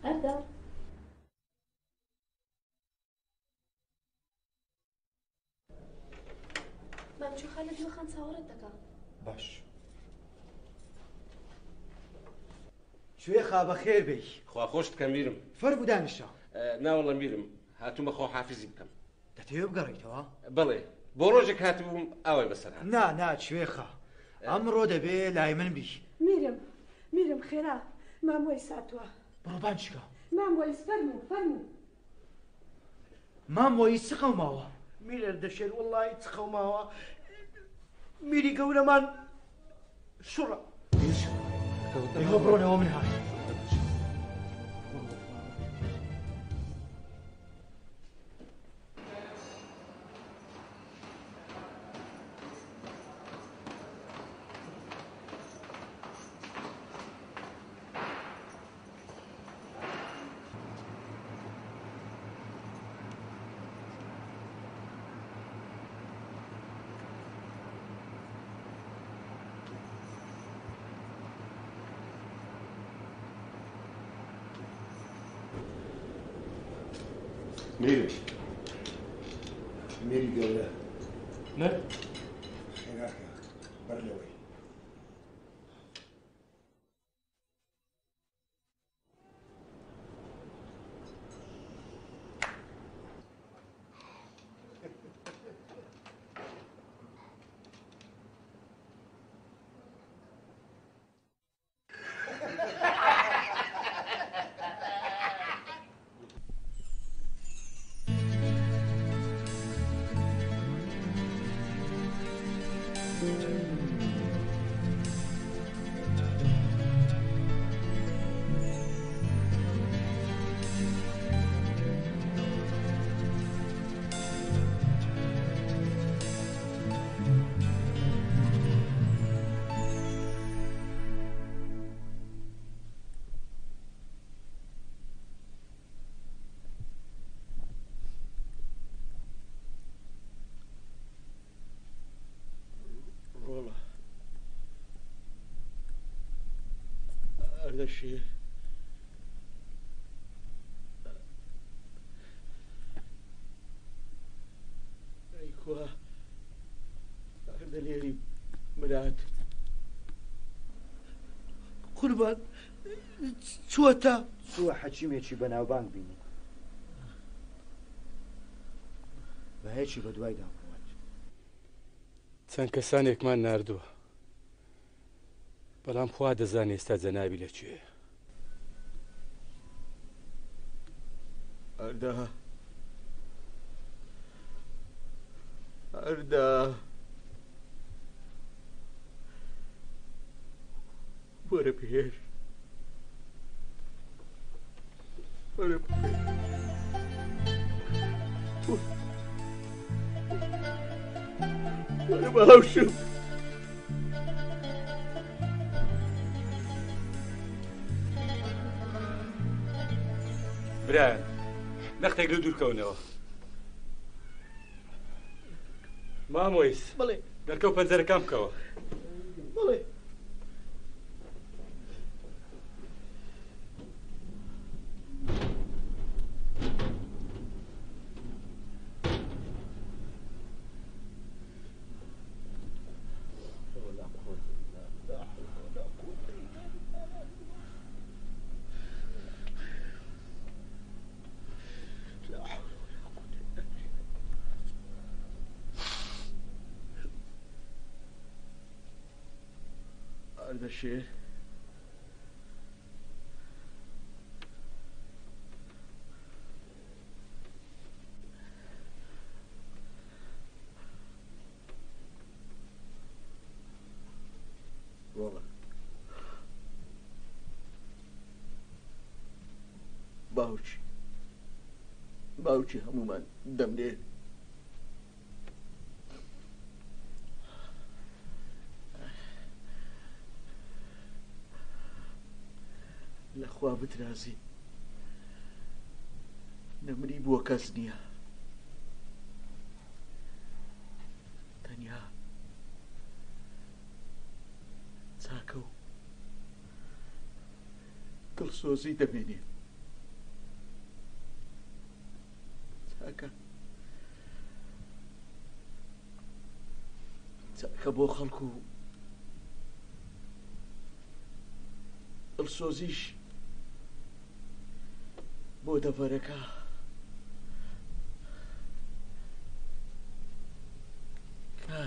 ئەردا مامچوو خالە دیوەخان چاوەڕێت دەکا. باش شوێخا بەخێر بێی. خوا خۆشت کە میرم. فەرموو دانیشە. ناوەڵە میرم هاتوومە خۆ حافزی بکەم. دەتەوێت بگەڕێیتەوە؟ بەڵێ بۆ ڕۆژێک هاتبووم ئاوای بەسەر هات. نا شوێخا ئەمڕۆ دەبێ لای من بی. میرم خێرا مامۆی ساتووە. بڕۆ بانچکە. مامۆی فەرموو. مامۆی چ قەوماوە؟ میلەر دەشێت وەڵڵی چ قەوماوە میری گەورەمان سوڕە. ئێوە بڕۆنەوە من هات. میری گەورە نه خێراکە بەر لەوەی ئەردەشیر ئەیکوە ئەردەلێری مرات قوربان چووەتە چووە حەکیمێکی بەناوبانگ بینی بە هیچی بە دوای داکوات. چەند کەسانێکمان ناردووە بەڵام خوا دەزانێ ئێستا جەنابی لەکوێیە. ئەردا وەرە پێش وەرە باوشم برایان نەختێک لە دوورکەونەوە. مامۆیس بڵێ دەرکە و پەنجەرەکان بکەوە. بڵێ ئەردەشیر وڵە باوکی هەمومان دەمرێ لەخوا بترازی نەمری بووە کەس نییە تەنیا چاکە و دڵسۆزی دەمێنێ چاکە بۆ خەڵکو و دڵسۆزیش بۆ دەڤەرەکە کە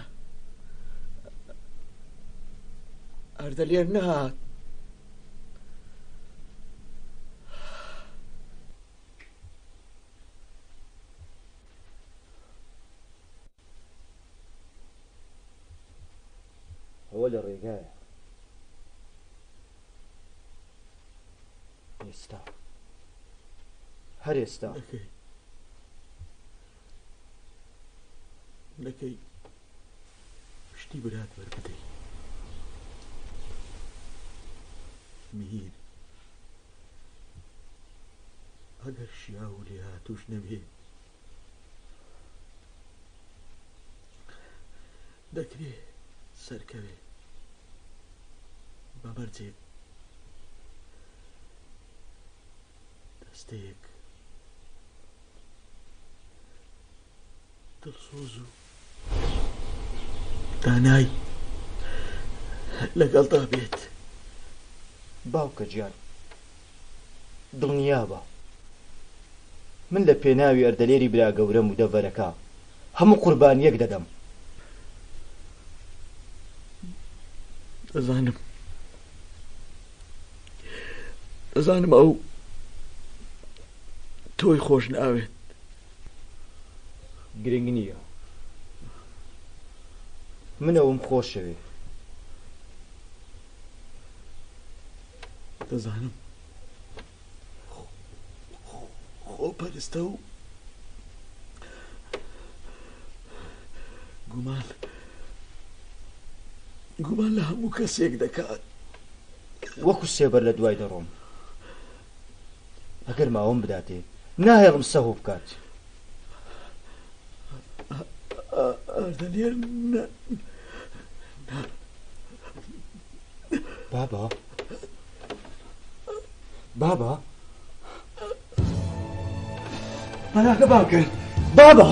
ئەردەلێر نەهات. ئەوە لە ڕێگایە ئێستا هەر ئێستا نەکەی شتی برات وەربدەی میر ئەگەر شیا و لێ هاتوش نەبێ دەکرێ سەرکەوێ بەبەرجێک دەستەیەک دڵسۆز و دانای لەگەڵدا بێت. باوکە گیان دڵنیا بە من لە پێناوی ئەردەلێری برا گەورەم و دەڤەرەکە هەموو قوربانیەک دەدەم. دەزانم ئەو تۆی خۆش ناوێت. گرنگ نییە منەوەم خۆشەوێ. دەزانم خۆپەرستە و گومان لە هەموو کەسێک دەکات. وەکو سێبەر لە دوای دەڕۆم. ئەگەر ماوەم بداتێ ناهێڵم سەهۆ بکات. ئەردەلێر بابا بابا مەلاکە باوکە بابا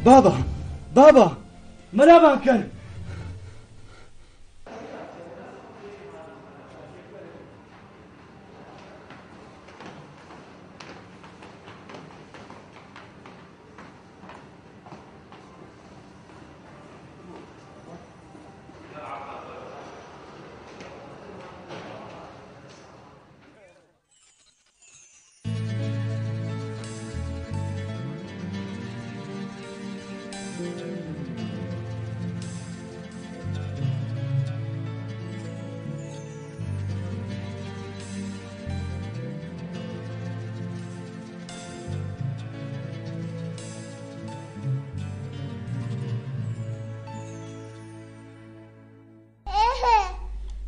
بابا بابا مەلا باوکە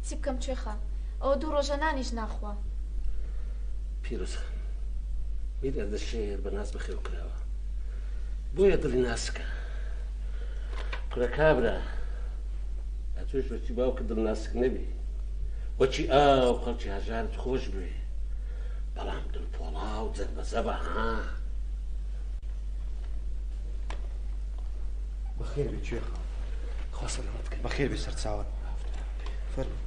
چی بکەم کوێخە ئەوە دوو ڕۆژە نانیش ناخوا. پیرۆزخان میر ئەردەشێر بەناز بەخێو کراوە بۆیە دڵی ناسکە کوڕە کابرا ئەتۆش بەچی باوکە دڵ ناسک نەبی وەچی ئاو خەڵکی هەژارت خۆش بێ بەڵام دڵپۆڵا و جەربەزە بە ها بەخێر بێ کوێخە خوا سەلامەت بکەی. بەخێر بێ سەرچاوان فەرموو.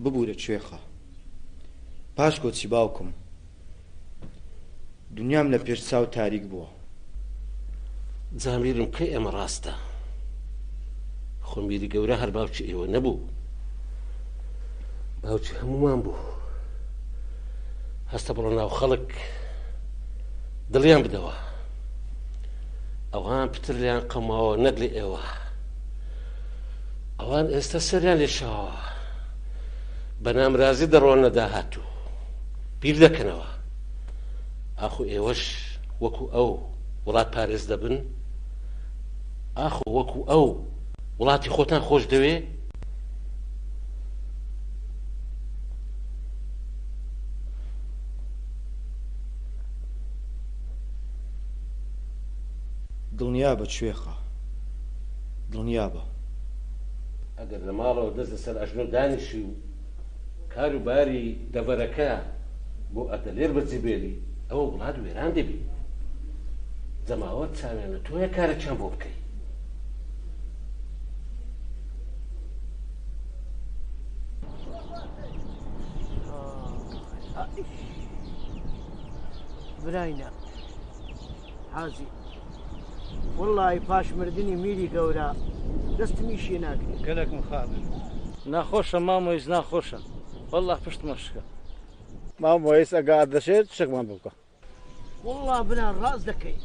ببوورە کوێخە پاش کۆچی باوکم دنیام لە پێش چاو تاریک بووە. جامیرم کەی ئەمە ڕاستە خۆمیری گەورە هەر باوکی ئێوە نەبوو باوکی هەمومان بوو. هەستە بڕۆ ناو خەڵک دڵیان بدەوە ئەوان پتر لیان قەماوە نەک لێ ئێوە ئەوان ئێستا سەریان لێشاوە بە نامرازی دەڕۆنە داهاتوو بیر دەکەنەوە ئاخو ئێوەش وەکو ئەو وڵات پارێز دەبن ئاخو وەکو ئەو وڵاتی خۆتان خۆش دەوێ دڵنیا بە کوێخە دڵنیا بە ئەگەر لە ماڵەوە دەست لەسەر ئەژنۆ دانیشی و کاروباری دەڤەرەکە بۆ ئەتەلێر بەجێبێری ئەوە وڵات وێران دەبی جەماوەت چاوێنە تۆیە کارە چەند بۆ بکەی براینە حازی وڵڵی پاش مردنی میری گەورە دەستمی شێ ناکرێت گەلێک مخابن ناخۆشە مامۆیز ناخۆشە وەڵڵا پشتمە شکە مامۆیس ئەگار دەشێت شکمان بکە وڵڵا بران ڕاست دەکەیت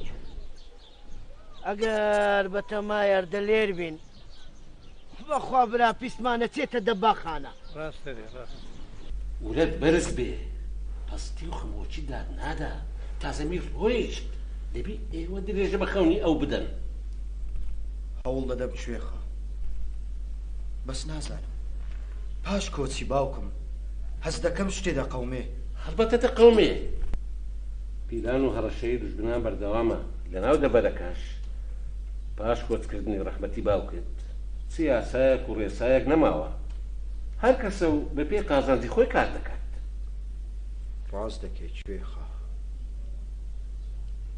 ئەگەر بە تەمایەر دەلێر بین بەخوا برا پیسمانە چێتە دەباخانە ورەت بەرز بێ هەستی و خمۆکی داد نادا تازەمی ڕۆیشت دەبی ئێوە درێژە بە خەونی ئەو بدەن هەوڵ دەدەم کوێخە بەس نازانم پاش کۆچی باوکم هەست دەکەم شتێدا قەومێ هەڵبەتە قەومێ پیلان و هەڕەشەی دوژمنان بەردەوامە لەناو دەبەرەکەش پاش کۆچکردنی ڕەحمەتی باوکت چ یاسایەک و ڕێسایەک نەماوە هەر کەسە و بە پێی قازانجی خۆی کار دەکات ڕاست دەکەیت کوێخە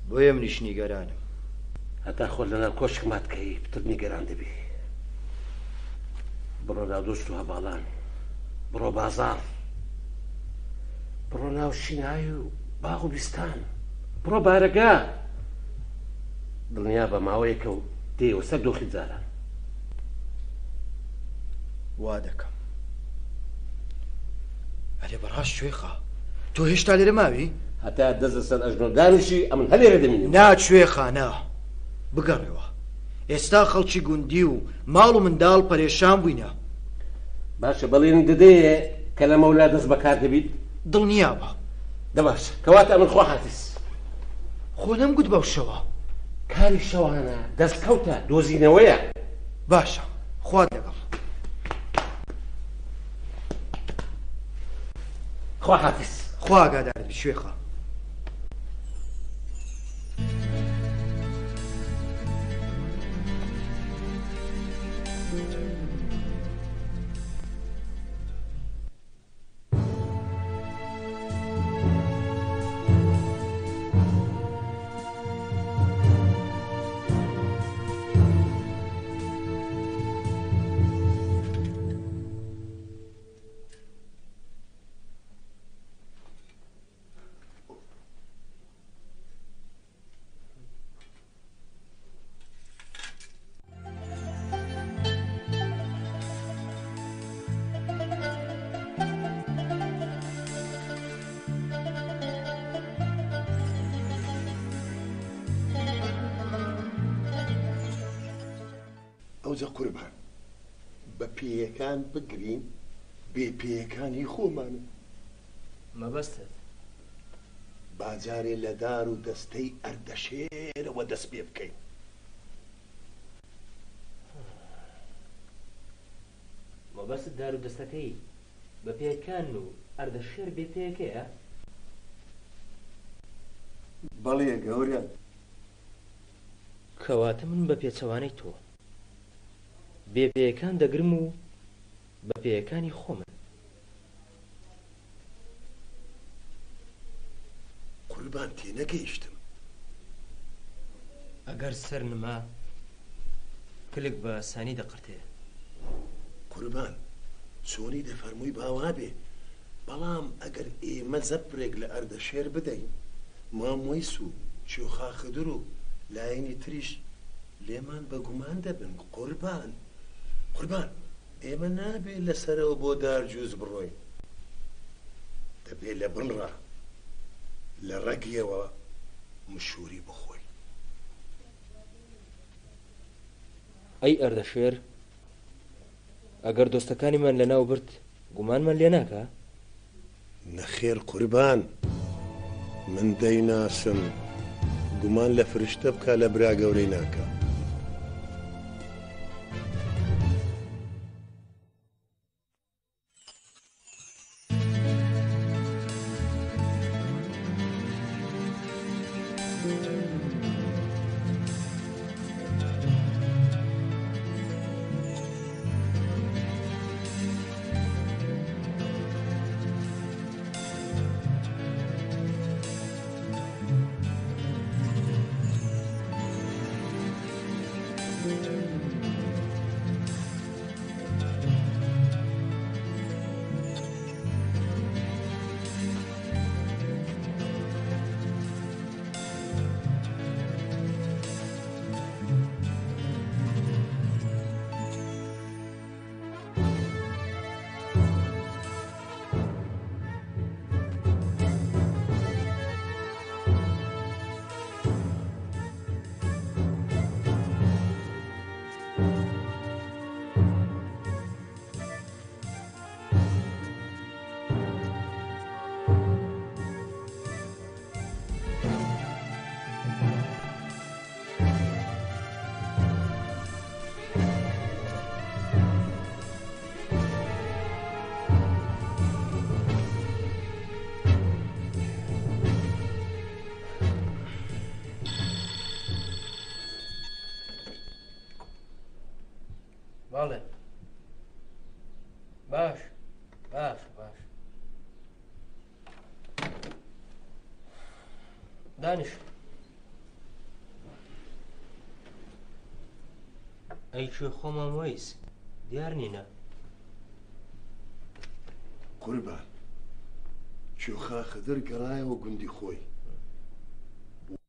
بۆیە منیش نیگەرانم هەتا خۆت لەناو کۆشک ماتکەی پتر نیگەران دەبێ بڕۆ ناو دۆست و هەباڵان بڕۆ بازاڕ بڕۆ ناو شینای و باغ و بیستان بڕۆ بارەگا دڵنیا بە ماوەیەکە و دێوە سەر دۆخی جاران وا دەکەم ئەرێ بەڕاست کوێخە تۆ هێشتا لێرە ماوی هەتا دەزە سەر ئەژنۆدانشی ئەمن هەلێرە دەمینێ ناکوێخە نا بگەڕێەوە ئێستا خەڵکی گوندی و ماڵ و منداڵ پەرێشان بووینە باشە بەڵێن دەدەیە کە لە مەولا دەست بەکار دەبیت دڵنیا بە دەباشە کەواتە ئەمن خۆ حافز خۆ نەمگوت بەو شەوە کاری شەوانە دەستکەوتە دۆزینەوەیە باشە خوا لەگەڵ خوا حافز خوا ئاگادارت بشوێخە ئەوجە قوربان بە پێیەکان بگرین بێ پێیەکانی خۆمانە مەبەستت باجارێ لە دار و دەستەی ئەردەشێرەوە دەست پێ بکەین مەبەست دار و دەستەکەی بە پێکان و ئەردەشێر بێ پێیەکەیە بەڵێ گەورە کەواتە من بە پێچەوانەی تۆ بێ پێیەکان دەگرم و بە پێیەکانی خۆمن قوربان تێنەگەیشتم ئەگەر سەر نما کلک بە سانی دەقرتێ قوربان چۆنی دەفەرمووی باوا بێ بەڵام ئەگەر ئێمە زەپرێک لە ئەردەشێر بدەین مامۆیس و چۆخا خدر و لایەنی تریش لێمان بە گومان دەبن قوربان قوربان ئێمە نابێ لەسەرەوە بۆ دارجووز بڕۆین دەبێ لە بنڕە لە ڕەگیەوە مشوری بخۆی ئەی ئەردەشێر ئەگەر دۆستەکانیمان لەناو برد گومانمان لێ ناکە نەخێر قوربان من دەیناسم گومان لە فرشتە بکە لە برا گەورەی ناکە بەڵێ باش باش باش دانیش ئەی کوێ خۆمان وەیس دیار نینە قوربان چۆخا خدر گەڕایەوە گوندی خۆی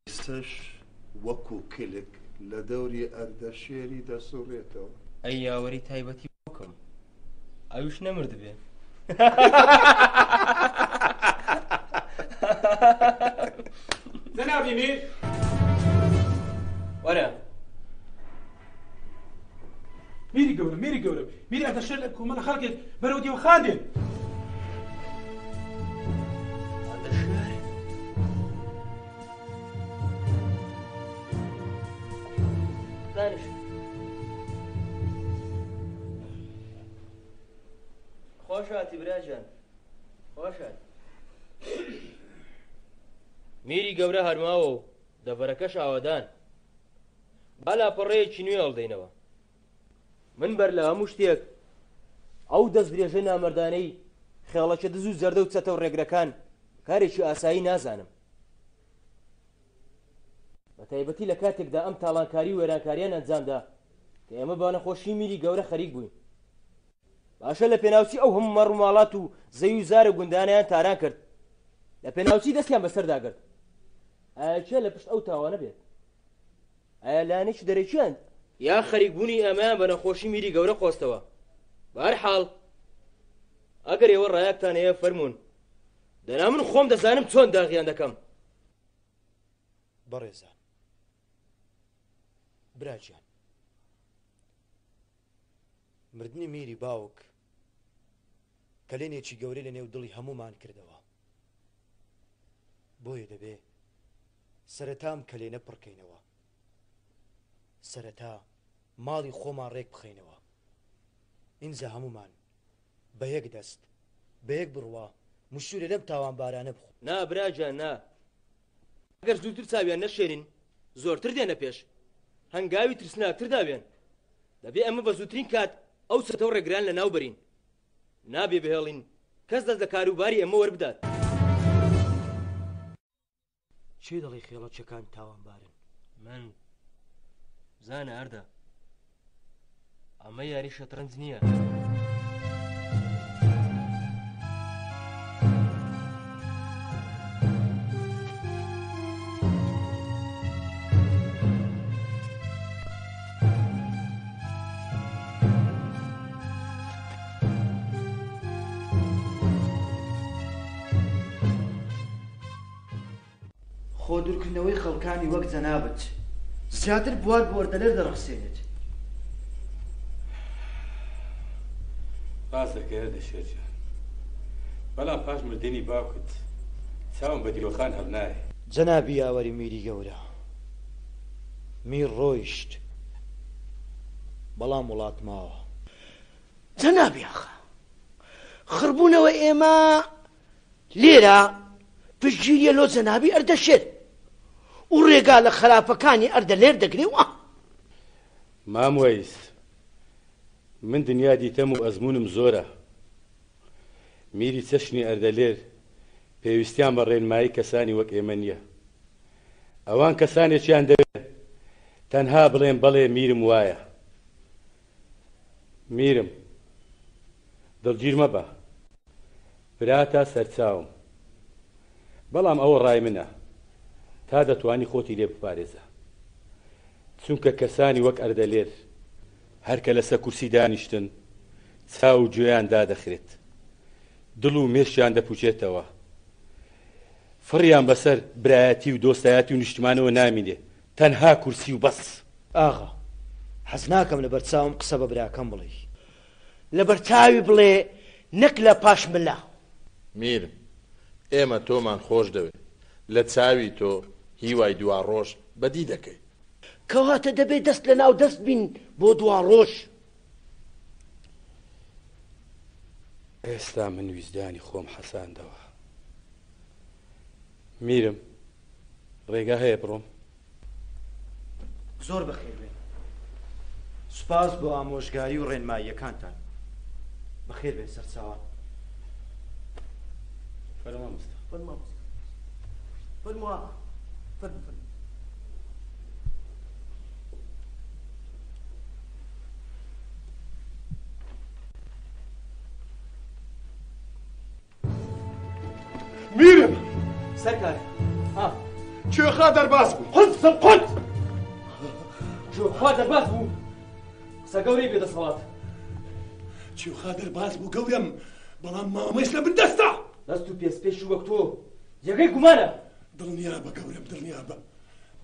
ئێستش وەکو کلک لە دەوری ئەردەشێری دەسوڕێتەوە ئەی یاوەری تایبەتی بکەم ئەویش نەمرد بێ جەنابی میر وەرە میری گەورە میری ئەردەشێر لە کۆمەڵە خەڵکێک بەرەو دیوە خاندێن دانش خۆش هاتی براجان خۆش هاتی میری گەورە هەرماوە و دەبەرەکەش ئاوەدان با لاپەڕەیەکی نوێ هەڵدەینەوە من بەر لە هەموو شتێک ئەو دەست درێژە نامەردانەی خێڵەکە دز و زەردە و چەتە و ڕێگرەکان کارێکی ئاسایی نازانم بە تایبەتی لە کاتێکدا ئەم تاڵانکاری و وێرانکاریان ئەنجامدا کە ئێمە بە نەخۆشی میری گەورە خەریک بووین باشە لە پێناوچی ئەو هەموو مەڕووماڵات و زەوی و زارە گوندانیان تاران کرد لە پێناوچی دەستیان بەسەرداگرت ئایا چێ لە پشت ئەو تاوانە بێت ئایا لایەنێکی دەرەکیان یا خەریکبوونی ئەمەیان بە نەخۆشی میری گەورە خۆستەوە بەهەرحاڵ ئەگەر ئێوە ڕایەکتان هەیە فەرموون دەنا من خۆم دەزانم چۆن داغیان دەکەم بەڕێزان براجیان مردنی میری باوک کەلێنێکی گەورەی لە نێو دڵی هەمومان کردەوە بۆیە دەبێ سەرەتام کەلێنە پڕکەینەوە سەرەتا ماڵی خۆمان ڕێک بخەینەوە ئینجا هەمومان بە یەک دەست بە یەک بڕوا مشورە لەم تاوان بارانە بخۆ نا براجان نا ئەگەر زووتر چاویان نەشێرین زۆرتر دێنە پێش هەنگاوی ترسناکتر داوێن دەبێ ئەمە بە زووترین کات ئەو سەتە و ڕێگران لە ناو بەرین نابێ بهێڵین کەس دەست لە کاروباری ئەمە وەربدات چێ دەڵی خێڵەتچەکان تاوانبارن من زانە ئەردە ئەمە یاری شەترەنج نییە خۆ دوورکردنەوەی خەڵکانی وەک جەنابەت زیاتر بوار بۆ ئەردەلێر دەڕەخسێنێت باز دەکەێت دەشێتیان بەڵام پاش مردنی باوکت چاوم بە دیرۆخان هەڵ نایە جەنابی یاوەری میری گەورە میر ڕۆیشت بەڵام وڵات ماوە جەنابی ئاخا خڕبوونەوە ئێمە لێرە پشتگیریە لۆ جەنابی ئەردەشێر و ڕێگا لە خراپەکانی ئەردەلێر دەگرێوە ماموەیس من دنیا دیتەم و ئەزمونم زۆرە میری چەشنی ئەردەلێر پێویستیان بە ڕێنمایی کەسانی وەک ئێمە نییە ئەوان کەسانێکیان دەوێت تەنها بڵێن بەڵێ میرم وایە میرم دڵگیر مەبە براتە سەرچاوم بەڵام ئەوە ڕای منە تا دەتوانی خۆتی لێ بپارێزە چونکە کەسانی وەک ئەردەلێر هەرکە لەسەر کورسی دانیشتن چاو و گوێیان دادەخرێت دڵ و مێشیان دەپوچێتەوە فڕیان بەسەر برایەتی و دۆستایەتی و نیشتمانەوە نامینێ تەنها کورسی و بەس ئاغا حەز ناکەم لە بەرچاوم قسە بە براکەم بڵێ لە بەرچاوی بڵێ نەک لە پاش ملا میرم ئێمە تۆمان خۆش دەوێت لە چاوی تۆ هیوای دوا ڕۆژ بەدی دەکەی کەواتە دەبێت دەست لە ناو دەست بین بۆ دوا ڕۆژ ئێستا من ویزدانی خۆم حەساندەوە میرم ڕێگا هەیە بڕۆم زۆر بەخێر بێ سوپاس بۆ ئامۆژگاری و ڕێنماییەکانتان بەخێر بێ سەرچاوان. فەرموو مستەفا. فەرموو فەرموو فەرموو. میرم سەرکار کوێخا دەرباز بوو. قوت کوێخا دەرباز بوو قسە گەورەی بێدەسەڵات. کوێخا دەرباز بوو گەورم، بەڵام مامەیس لە بندەستا. دەست و پێسپێش وەک تۆ یەکەی گومانە. دڵنیابە گەورم،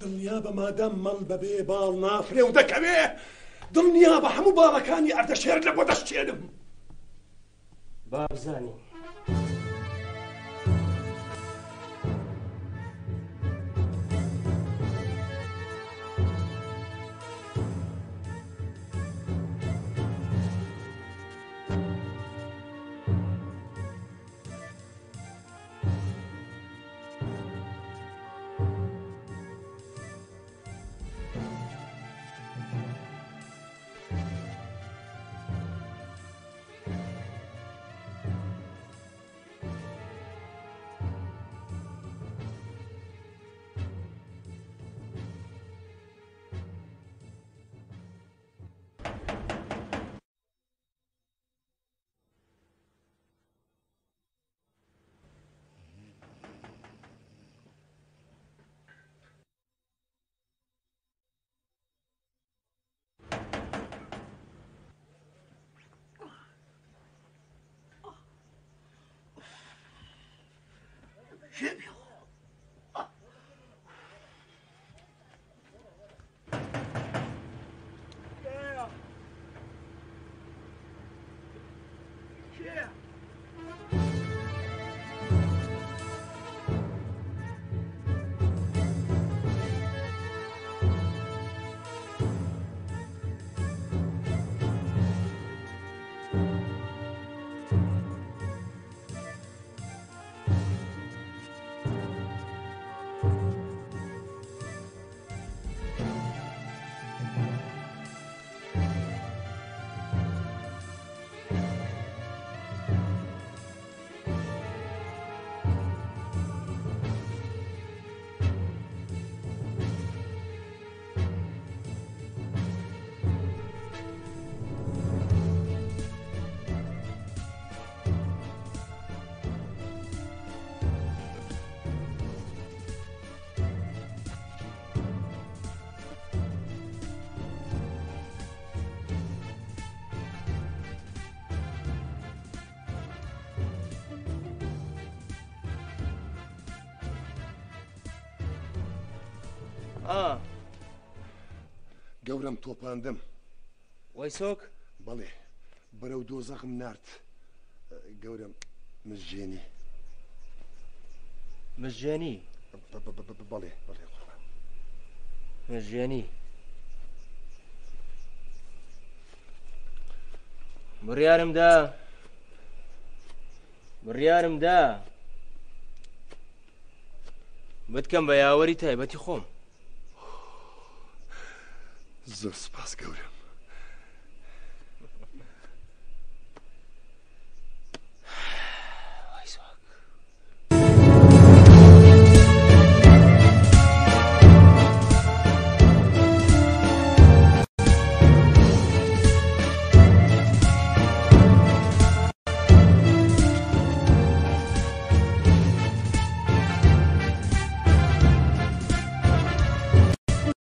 دڵنیابە مادام مەڵ بەبێ باڵ نافرێ و دەکەوێ، دڵنیابە هەموو باڵەکانی ئەردەشێر لە بۆ دەستێنم. با بزانی گەورم تۆپاندم. وای سۆک؟ بەڵێ بەرەو دۆزەخم نارد. گەورم مژێنی. مژێنی؟ بەڵێ مژێنی. بڕیارم دا بتکەم بە یاوەری تایبەتی خۆم. زۆر سوپاس گەورم.